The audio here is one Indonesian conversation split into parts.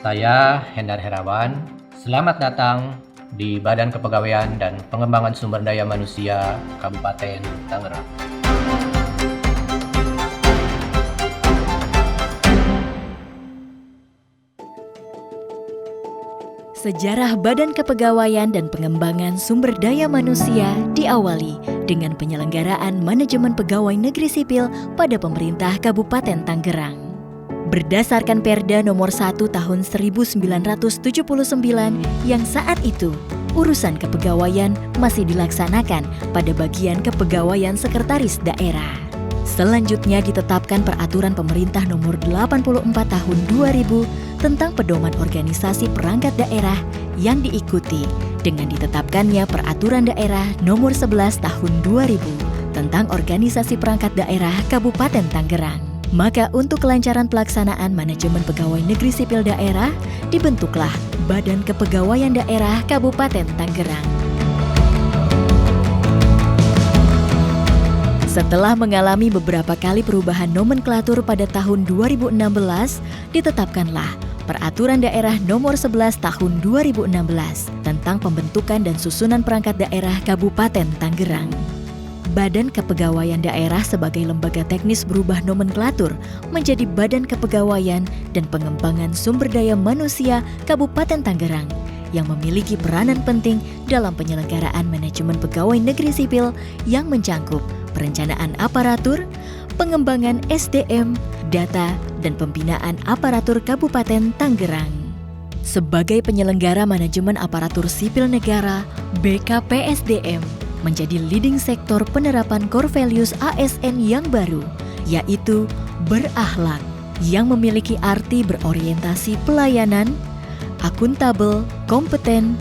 Saya Hendar Herawan. Selamat datang di Badan Kepegawaian dan Pengembangan Sumber Daya Manusia Kabupaten Tangerang. Sejarah Badan Kepegawaian dan Pengembangan Sumber Daya Manusia diawali dengan penyelenggaraan manajemen pegawai negeri sipil pada pemerintah Kabupaten Tangerang. Berdasarkan Perda Nomor 1 Tahun 1979 yang saat itu urusan kepegawaian masih dilaksanakan pada bagian kepegawaian sekretaris daerah. Selanjutnya ditetapkan Peraturan Pemerintah Nomor 84 Tahun 2000 tentang pedoman organisasi perangkat daerah yang diikuti dengan ditetapkannya Peraturan Daerah Nomor 11 Tahun 2000 tentang organisasi perangkat daerah Kabupaten Tangerang. Maka untuk kelancaran pelaksanaan manajemen pegawai negeri sipil daerah, dibentuklah Badan Kepegawaian Daerah Kabupaten Tangerang. Setelah mengalami beberapa kali perubahan nomenklatur pada tahun 2016, ditetapkanlah Peraturan Daerah Nomor 11 Tahun 2016 tentang pembentukan dan susunan perangkat daerah Kabupaten Tangerang. Badan Kepegawaian Daerah sebagai lembaga teknis berubah nomenklatur menjadi Badan Kepegawaian dan Pengembangan Sumber Daya Manusia Kabupaten Tangerang yang memiliki peranan penting dalam penyelenggaraan manajemen pegawai negeri sipil yang mencangkup perencanaan aparatur, pengembangan SDM, data, dan pembinaan aparatur Kabupaten Tangerang. Sebagai penyelenggara manajemen aparatur sipil negara, BKPSDM menjadi leading sektor penerapan core values ASN yang baru, yaitu berakhlak, yang memiliki arti berorientasi pelayanan, akuntabel, kompeten,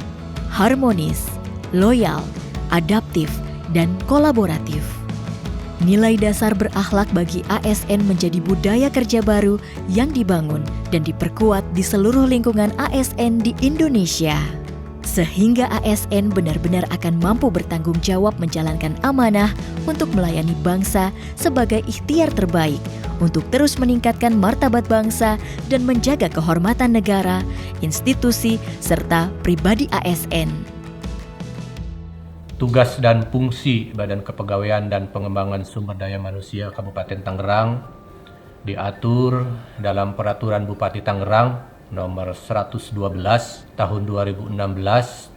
harmonis, loyal, adaptif, dan kolaboratif. Nilai dasar berakhlak bagi ASN menjadi budaya kerja baru yang dibangun dan diperkuat di seluruh lingkungan ASN di Indonesia. Sehingga ASN benar-benar akan mampu bertanggung jawab menjalankan amanah untuk melayani bangsa sebagai ikhtiar terbaik untuk terus meningkatkan martabat bangsa dan menjaga kehormatan negara, institusi, serta pribadi ASN. Tugas dan fungsi Badan Kepegawaian dan Pengembangan Sumber Daya Manusia Kabupaten Tangerang diatur dalam Peraturan Bupati Tangerang Nomor 112 Tahun 2016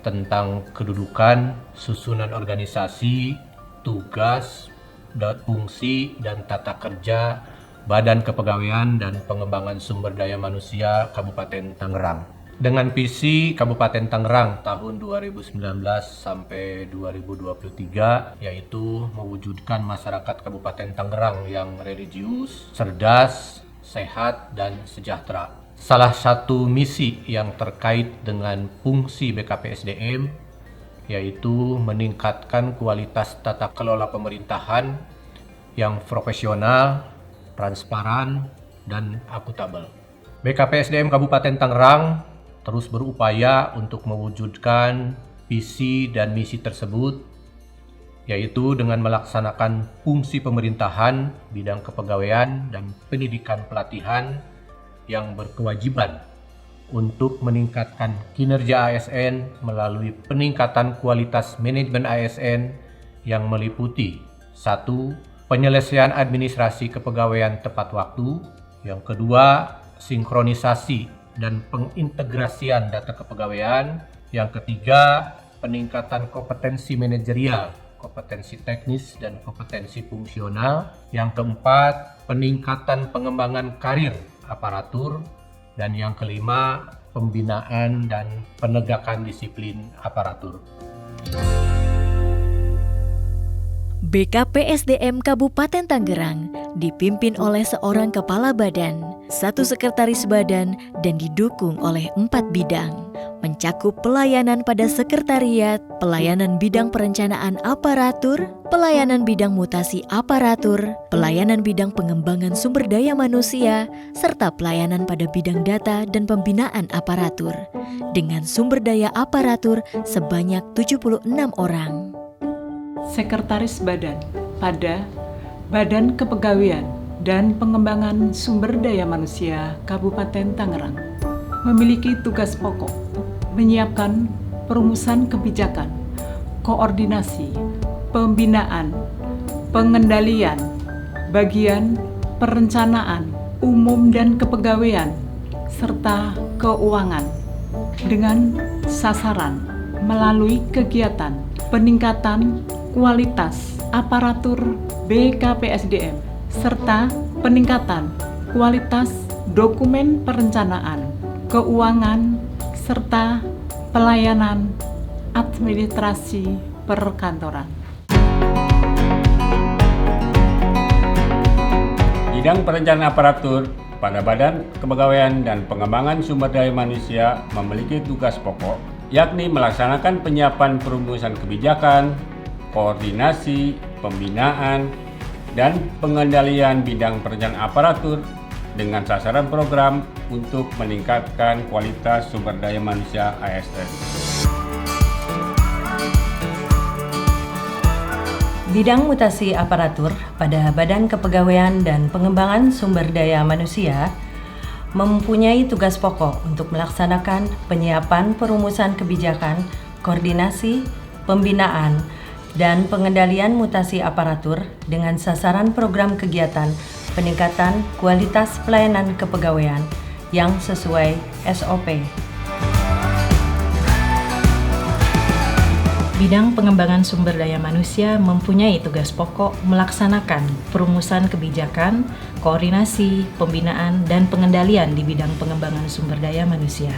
tentang kedudukan, susunan organisasi, tugas, dan fungsi dan tata kerja Badan Kepegawaian dan Pengembangan Sumber Daya Manusia Kabupaten Tangerang. Dengan visi Kabupaten Tangerang tahun 2019 sampai 2023, yaitu mewujudkan masyarakat Kabupaten Tangerang yang religius, cerdas, sehat, dan sejahtera. Salah satu misi yang terkait dengan fungsi BKPSDM yaitu meningkatkan kualitas tata kelola pemerintahan yang profesional, transparan, dan akuntabel. BKPSDM Kabupaten Tangerang terus berupaya untuk mewujudkan visi dan misi tersebut, yaitu dengan melaksanakan fungsi pemerintahan, bidang kepegawaian, dan pendidikan pelatihan yang berkewajiban untuk meningkatkan kinerja ASN melalui peningkatan kualitas manajemen ASN yang meliputi 1. Penyelesaian administrasi kepegawaian tepat waktu. Yang kedua, sinkronisasi dan pengintegrasian data kepegawaian. Yang ketiga, peningkatan kompetensi manajerial, kompetensi teknis, dan kompetensi fungsional. Yang keempat, peningkatan pengembangan karir aparatur. Dan yang kelima, pembinaan dan penegakan disiplin aparatur. BKPSDM Kabupaten Tangerang dipimpin oleh seorang kepala badan, 1 sekretaris badan, dan didukung oleh 4 bidang, mencakup pelayanan pada sekretariat, pelayanan bidang perencanaan aparatur, pelayanan bidang mutasi aparatur, pelayanan bidang pengembangan sumber daya manusia, serta pelayanan pada bidang data dan pembinaan aparatur, dengan sumber daya aparatur sebanyak 76 orang. Sekretaris Badan pada Badan Kepegawaian dan Pengembangan Sumber Daya Manusia Kabupaten Tangerang. memiliki tugas pokok menyiapkan perumusan kebijakan, koordinasi, pembinaan, pengendalian, bagian perencanaan, umum dan kepegawaian, serta keuangan dengan sasaran melalui kegiatan peningkatan kualitas aparatur BKPSDM serta peningkatan kualitas dokumen perencanaan, keuangan, serta pelayanan administrasi perkantoran. Bidang perencanaan aparatur pada Badan Kepegawaian dan Pengembangan Sumber Daya Manusia memiliki tugas pokok, yakni melaksanakan penyiapan perumusan kebijakan, koordinasi, pembinaan, dan pengendalian bidang perencanaan aparatur dengan sasaran program untuk meningkatkan kualitas sumber daya manusia ASN. Bidang mutasi aparatur pada Badan Kepegawaian dan Pengembangan Sumber Daya Manusia mempunyai tugas pokok untuk melaksanakan penyiapan perumusan kebijakan, koordinasi, pembinaan, dan pengendalian mutasi aparatur dengan sasaran program kegiatan peningkatan kualitas pelayanan kepegawaian yang sesuai SOP. Bidang pengembangan sumber daya manusia mempunyai tugas pokok melaksanakan perumusan kebijakan, koordinasi, pembinaan, dan pengendalian di bidang pengembangan sumber daya manusia.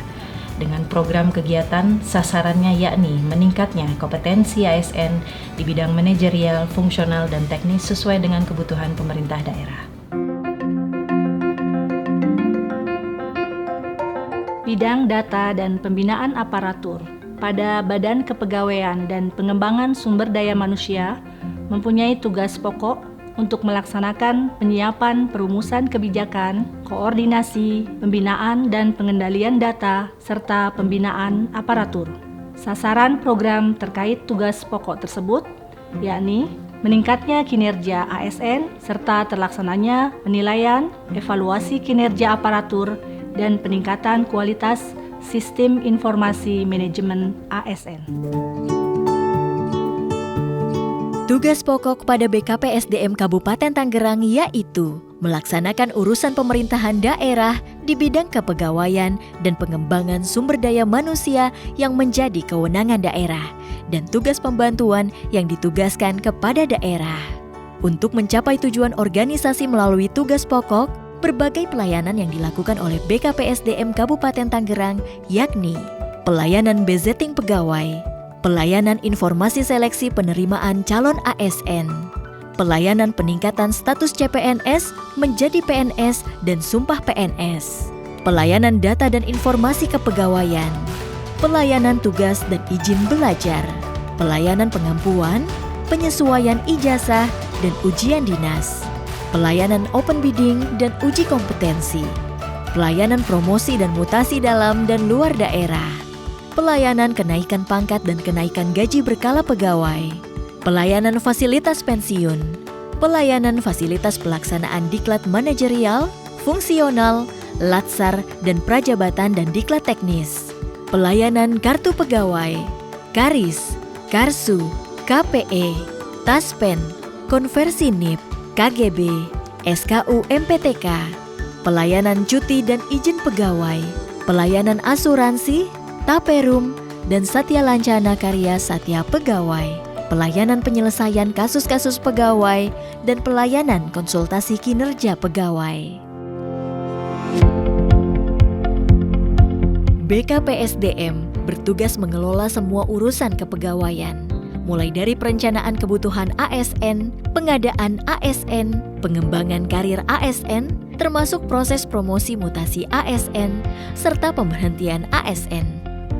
Dengan program kegiatan, sasarannya yakni meningkatnya kompetensi ASN di bidang manajerial, fungsional, dan teknis sesuai dengan kebutuhan pemerintah daerah. Bidang data dan pembinaan aparatur pada Badan Kepegawaian dan Pengembangan Sumber Daya Manusia mempunyai tugas pokok untuk melaksanakan penyiapan perumusan kebijakan, koordinasi, pembinaan dan pengendalian data, serta pembinaan aparatur. Sasaran program terkait tugas pokok tersebut yakni meningkatnya kinerja ASN serta terlaksananya penilaian, evaluasi kinerja aparatur, dan peningkatan kualitas Sistem Informasi Manajemen ASN. Tugas pokok pada BKPSDM Kabupaten Tangerang yaitu melaksanakan urusan pemerintahan daerah di bidang kepegawaian dan pengembangan sumber daya manusia yang menjadi kewenangan daerah dan tugas pembantuan yang ditugaskan kepada daerah. Untuk mencapai tujuan organisasi melalui tugas pokok, berbagai pelayanan yang dilakukan oleh BKPSDM Kabupaten Tangerang yakni pelayanan bezetting pegawai, pelayanan informasi seleksi penerimaan calon ASN, pelayanan peningkatan status CPNS menjadi PNS dan sumpah PNS, pelayanan data dan informasi kepegawaian, pelayanan tugas dan izin belajar, pelayanan pengampuan, penyesuaian ijazah dan ujian dinas, pelayanan open bidding dan uji kompetensi, pelayanan promosi dan mutasi dalam dan luar daerah, pelayanan kenaikan pangkat dan kenaikan gaji berkala pegawai, pelayanan fasilitas pensiun, pelayanan fasilitas pelaksanaan diklat manajerial, fungsional, latsar dan prajabatan dan diklat teknis, pelayanan kartu pegawai, karis, karsu, KPE, taspen, konversi NIP, KGB, SKU MPTK, pelayanan cuti dan izin pegawai, pelayanan asuransi, Taperum, dan Satya Lancana Karya Satya Pegawai, pelayanan penyelesaian kasus-kasus pegawai, dan pelayanan konsultasi kinerja pegawai. BKPSDM bertugas mengelola semua urusan kepegawaian, mulai dari perencanaan kebutuhan ASN, pengadaan ASN, pengembangan karir ASN, termasuk proses promosi mutasi ASN, serta pemberhentian ASN,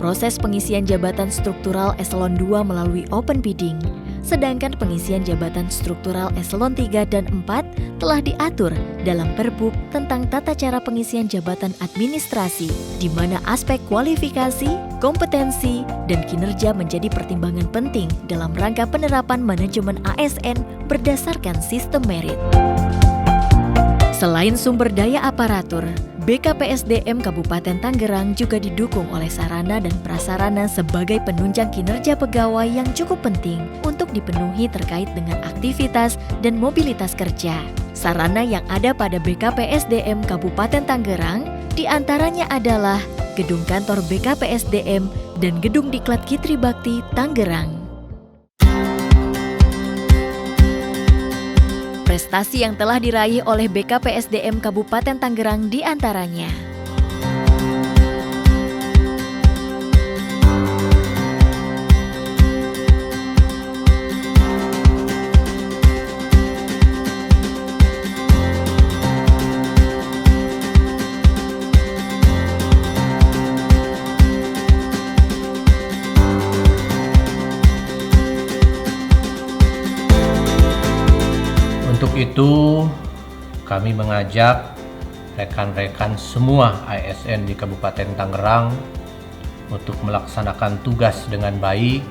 proses pengisian jabatan struktural eselon 2 melalui open bidding, sedangkan pengisian jabatan struktural eselon 3 dan 4 telah diatur dalam Perbuk tentang tata cara pengisian jabatan administrasi, di mana aspek kualifikasi, kompetensi, dan kinerja menjadi pertimbangan penting dalam rangka penerapan manajemen ASN berdasarkan sistem merit. Selain sumber daya aparatur, BKPSDM Kabupaten Tangerang juga didukung oleh sarana dan prasarana sebagai penunjang kinerja pegawai yang cukup penting untuk dipenuhi terkait dengan aktivitas dan mobilitas kerja. Sarana yang ada pada BKPSDM Kabupaten Tangerang diantaranya adalah Gedung Kantor BKPSDM dan Gedung Diklat Kitri Bakti Tangerang. Prestasi yang telah diraih oleh BKPSDM Kabupaten Tangerang diantaranya: Untuk itu, kami mengajak rekan-rekan semua ASN di Kabupaten Tangerang untuk melaksanakan tugas dengan baik,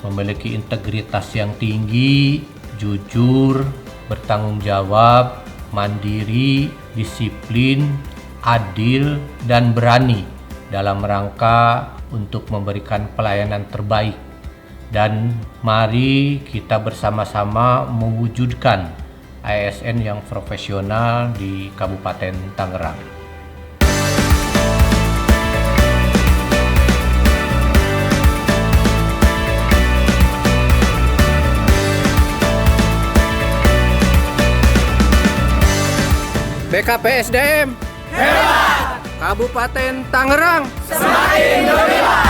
memiliki integritas yang tinggi, jujur, bertanggung jawab, mandiri, disiplin, adil, dan berani dalam rangka untuk memberikan pelayanan terbaik. Dan mari kita bersama-sama mewujudkan ASN yang profesional di Kabupaten Tangerang. BKPSDM hebat, Kabupaten Tangerang semakin gemilang.